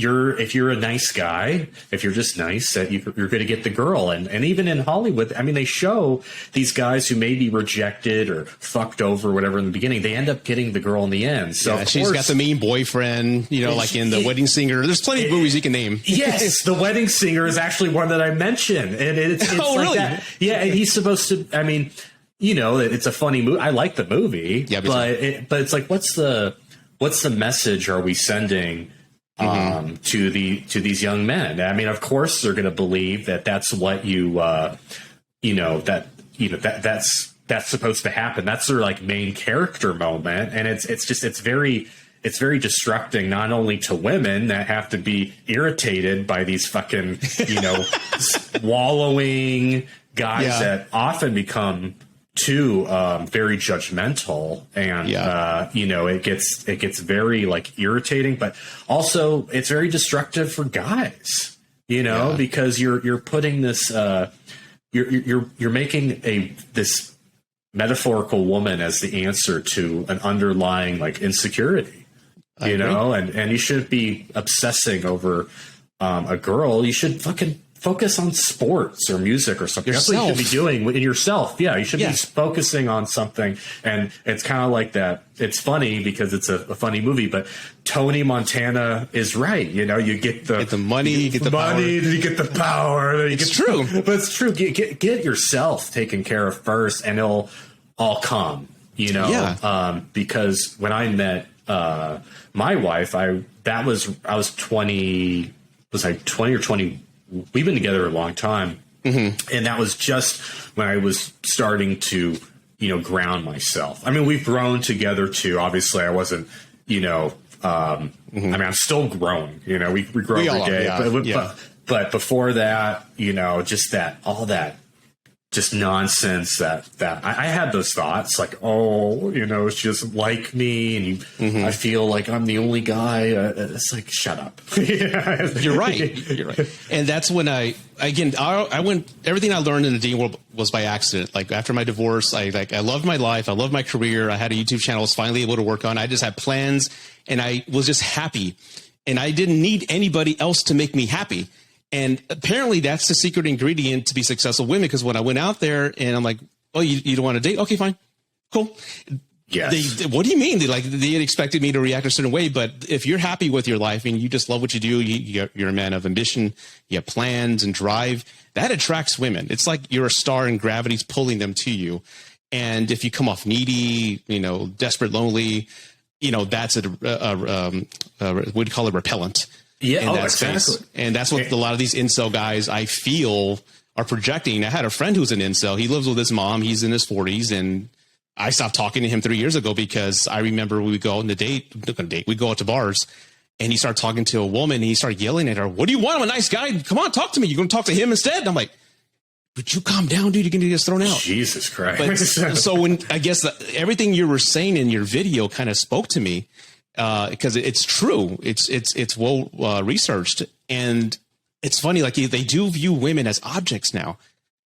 if you're a nice guy, if you're just nice, that you're going to get the girl. And even in Hollywood, I mean, they show these guys who may be rejected or fucked over or whatever in the beginning, they end up getting the girl in the end. So she's got the mean boyfriend, like in The Wedding Singer. There's plenty of movies you can name. Yes, The Wedding Singer is actually one that I mentioned. And it's like really? that. Yeah, and he's supposed to, I mean, it's a funny movie. I like the movie, but it's like, what's the message are we sending to these young men? I mean, of course, they're going to believe that that's what that's supposed to happen. That's their like main character moment, and it's very distracting, not only to women that have to be irritated by these fucking wallowing guys that often become too very judgmental, and it gets very like irritating, but also it's very destructive for guys, because you're putting this you're making this metaphorical woman as the answer to an underlying like insecurity, and you shouldn't be obsessing over a girl. You should fucking focus on sports or music or something. That's what you should be doing in yourself. Yeah, you should be focusing on something. And it's kind of like that. It's funny because it's a funny movie, but Tony Montana is right. You get the money, you get the power. You get the power. It's true. But it's true. Get yourself taken care of first, and it'll all come, because when I met my wife, I was 20. was I 20 or 20? We've been together a long time. Mm-hmm. And that was just when I was starting to, ground myself. I mean, we've grown together too. Obviously I wasn't, I mean, I'm still growing, we grow every day, but before that, just all that just nonsense that I had those thoughts like, she doesn't like me. And I feel like I'm the only guy. It's like, shut up. You're right. And that's when I went, everything I learned in the dating world was by accident. Like after my divorce, I loved my life. I loved my career. I had a YouTube channel I was finally able to work on. I just had plans and I was just happy and I didn't need anybody else to make me happy. And apparently that's the secret ingredient to be successful women. Because when I went out there and I'm like, oh, you don't want to date? Okay, fine. Cool. Yes. What do you mean? They expected me to react a certain way. But if you're happy with your life and you just love what you do, you're a man of ambition, you have plans and drive, that attracts women. It's like you're a star and gravity's pulling them to you. And if you come off needy, desperate, lonely, that's what do you call it? Repellent. Yeah, exactly. And that's what a lot of these incel guys I feel are projecting. I had a friend who's an incel. He lives with his mom. He's in his 40s. And I stopped talking to him 3 years ago because I remember we go on the date. We go out to bars and he started talking to a woman and he started yelling at her. What do you want? I'm a nice guy. Come on, talk to me. You're going to talk to him instead. And I'm like, would you calm down, dude? You're going to get us thrown out. Jesus Christ. But, so when I guess everything you were saying in your video kind of spoke to me. Because it's true. It's well researched. And it's funny, like they do view women as objects now.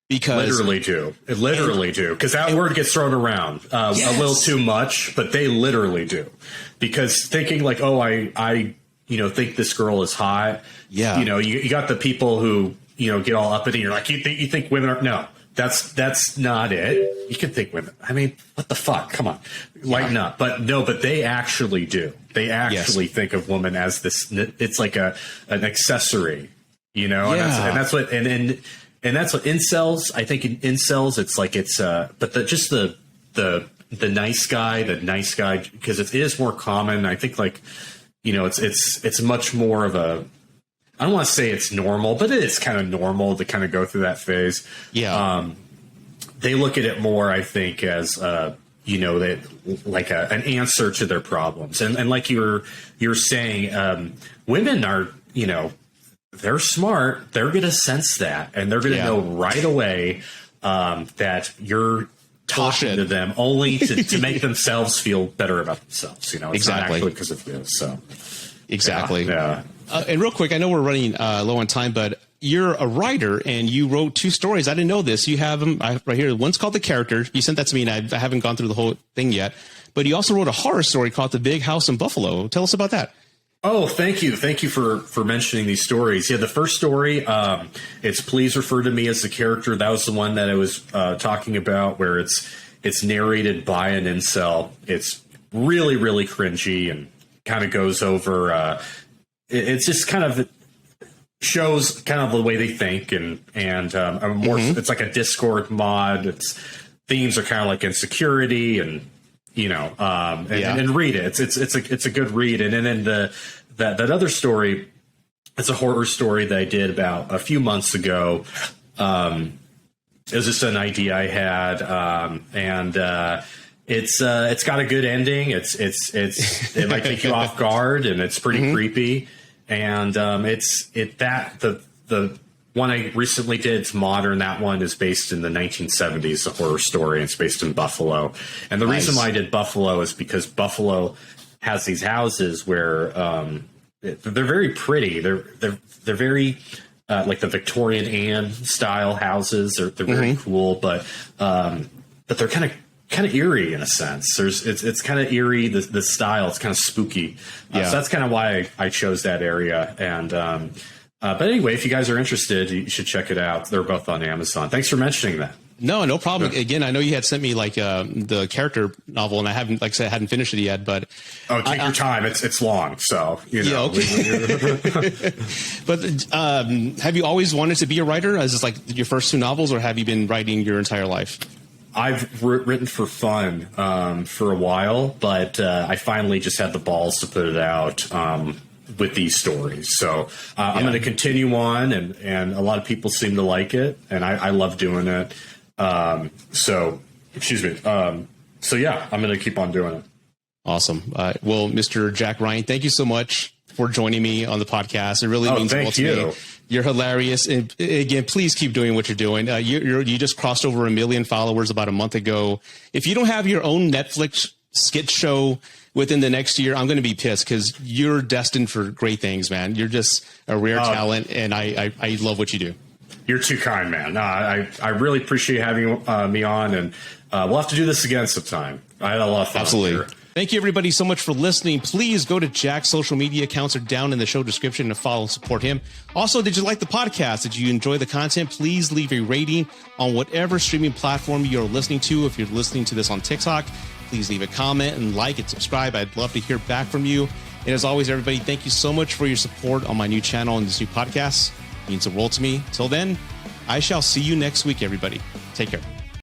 Because literally do. Because that word gets thrown around a little too much, but they literally do. Because thinking like, oh, I think this girl is hot. Yeah. You got the people who, get all uppity. You're like, you think women are, no. That's not it. You can think women. I mean, what the fuck? Come on, lighten up. But no, but they actually do. They actually think of women as this. It's like an accessory, And that's what incels. I think in incels, it's like but the nice guy, because it is more common. I think it's much more of a. I don't want to say it's normal, but it is kind of normal to kind of go through that phase. Yeah. They look at it more, I think, as, they like an answer to their problems. And like you're saying, women are, they're smart. They're going to sense that. And they're going to know right away that you're talking to them only to make themselves feel better about themselves. It's not actually because of this. So. Exactly. Yeah. And real quick, I know we're running low on time, but you're a writer and you wrote 2 stories. I didn't know this. You have them right here. One's called The Character. You sent that to me, and I haven't gone through the whole thing yet. But you also wrote a horror story called The Big House in Buffalo. Tell us about that. Oh, thank you. Thank you for mentioning these stories. Yeah, the first story, it's Please Refer to Me as the Character. That was the one that I was talking about, where it's narrated by an incel. It's really, really cringy and kind of goes over it's just kind of shows kind of the way they think and more. It's like a Discord mod. Its themes are kind of like insecurity and and read it. It's a good read. And then that other story, it's a horror story that I did about a few months ago. It was just an idea I had, and it's got a good ending. It might take you off guard, and it's pretty creepy. And the one I recently did, it's modern. That one is based in the 1970s, a horror story. And it's based in Buffalo. And the reason why I did Buffalo is because Buffalo has these houses where they're very pretty. They're very like the Victorian Anne style houses. They're very cool, but they're kind of eerie in a sense. It's kind of eerie. The style, it's kind of spooky. So that's kind of why I chose that area. And but anyway, if you guys are interested, you should check it out. They're both on Amazon. Thanks for mentioning that. No problem. Again, I know you had sent me like the character novel, and I haven't, like I said, I hadn't finished it yet. But take your time. It's long, so Yeah, okay. But have you always wanted to be a writer? Is this like your first 2 novels, or have you been writing your entire life? I've written for fun for a while, but I finally just had the balls to put it out with these stories. So I'm going to continue on, and a lot of people seem to like it, and I love doing it. So yeah, I'm going to keep on doing it. Awesome. Well, Mr. Jack Ryan, thank you so much for joining me on the podcast. It really means a lot to me. You're hilarious. And again, please keep doing what you're doing. You just crossed over 1 million followers about a month ago. If you don't have your own Netflix skit show within the next year, I'm going to be pissed, because you're destined for great things, man. You're just a rare talent, and I love what you do. You're too kind, man. I really appreciate having me on, and we'll have to do this again sometime. I had a lot of fun. Absolutely. Thank you, everybody, so much for listening. Please go to Jack's social media accounts are down in the show description to follow and support him. Also, did you like the podcast? Did you enjoy the content? Please leave a rating on whatever streaming platform you're listening to. If you're listening to this on TikTok, please leave a comment and like and subscribe. I'd love to hear back from you. And as always, everybody, thank you so much for your support on my new channel and this new podcast. It means the world to me. Till then, I shall see you next week, everybody. Take care.